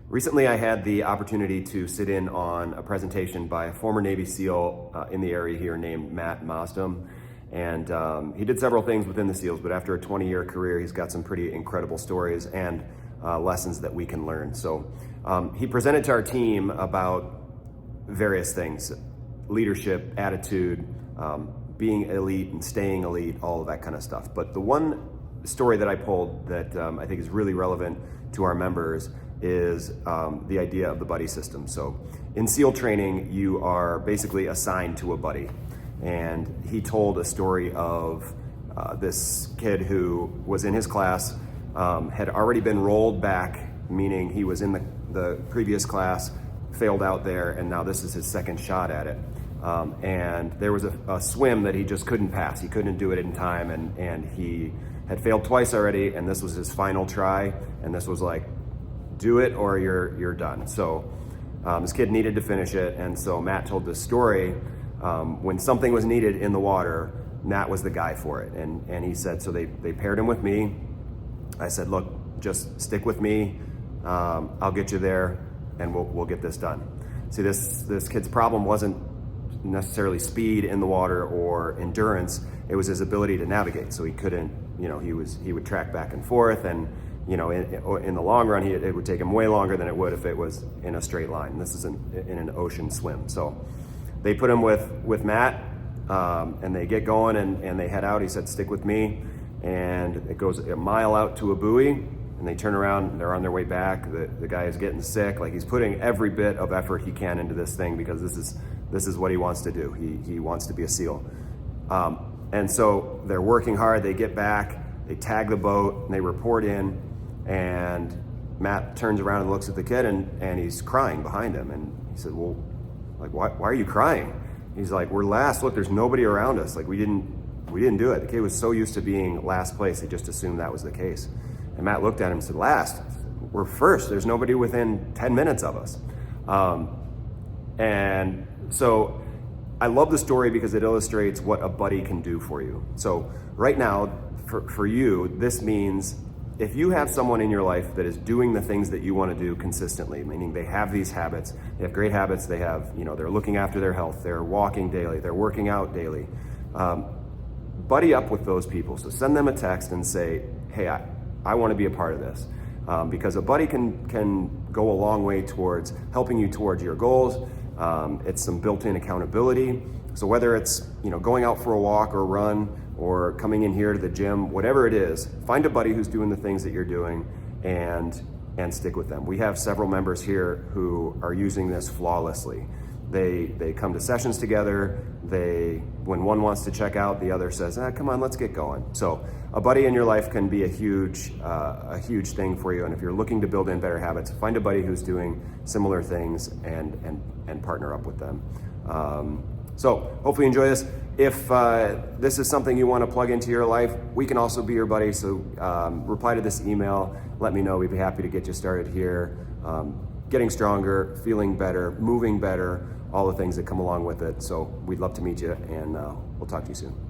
Recently, I had the opportunity to sit in on a presentation by a former Navy SEAL in the area here named Matt Maasdam. And he did several things within the SEALs, but after a 20-year career, he's got some pretty incredible stories and lessons that we can learn. So he presented to our team about various things: leadership, attitude, being elite and staying elite, all of that kind of stuff. But the one story that I pulled that I think is really relevant to our members is the idea of the buddy system. So in SEAL training, you are basically assigned to a buddy. And he told a story of this kid who was in his class, had already been rolled back, meaning he was in the previous class, failed out there, and now this is his second shot at it. And there was a swim that he just couldn't pass. He couldn't do it in time, and he had failed twice already, and this was his final try, and this was like, do it or you're done. So this kid needed to finish it, and so Matt told this story. When something was needed in the water, Matt was the guy for it, and he said, so they paired him with me. I said, look, just stick with me. I'll get you there, and we'll get this done. See, this kid's problem wasn't necessarily speed in the water or endurance. It was his ability to navigate. So he couldn't, he would track back and forth, and in the long run, it would take him way longer than it would if it was in a straight line. This is in an ocean swim. So they put him with Matt, and they get going and they head out. He said, stick with me. And it goes a mile out to a buoy, and they turn around and they're on their way back. The guy is getting sick. Like, he's putting every bit of effort he can into this thing because this is what he wants to do. He wants to be a SEAL. And so they're working hard. They get back, they tag the boat, and they report in. And Matt turns around and looks at the kid, and he's crying behind him. And he said, well, like, why are you crying? He's like, we're last. Look, there's nobody around us. Like, we didn't do it. The kid was so used to being last place, he just assumed that was the case. And Matt looked at him and said, last? We're first. There's nobody within 10 minutes of us. And so I love the story because it illustrates what a buddy can do for you. So right now, for you, this means if you have someone in your life that is doing the things that you want to do consistently, meaning they have these habits, they have great habits, they have, they're looking after their health, they're walking daily, they're working out daily, buddy up with those people. So send them a text and say, hey, I want to be a part of this. Because a buddy can go a long way towards helping you towards your goals. It's some built-in accountability. So whether it's going out for a walk or run or coming in here to the gym, whatever it is, find a buddy who's doing the things that you're doing and stick with them. We have several members here who are using this flawlessly. They come to sessions together. When one wants to check out, the other says, come on, let's get going. So a buddy in your life can be a huge thing for you. And if you're looking to build in better habits, find a buddy who's doing similar things and partner up with them. So hopefully you enjoy this. If this is something you want to plug into your life, we can also be your buddy. So reply to this email, let me know. We'd be happy to get you started here. Getting stronger, feeling better, moving better, all the things that come along with it. So we'd love to meet you, and we'll talk to you soon.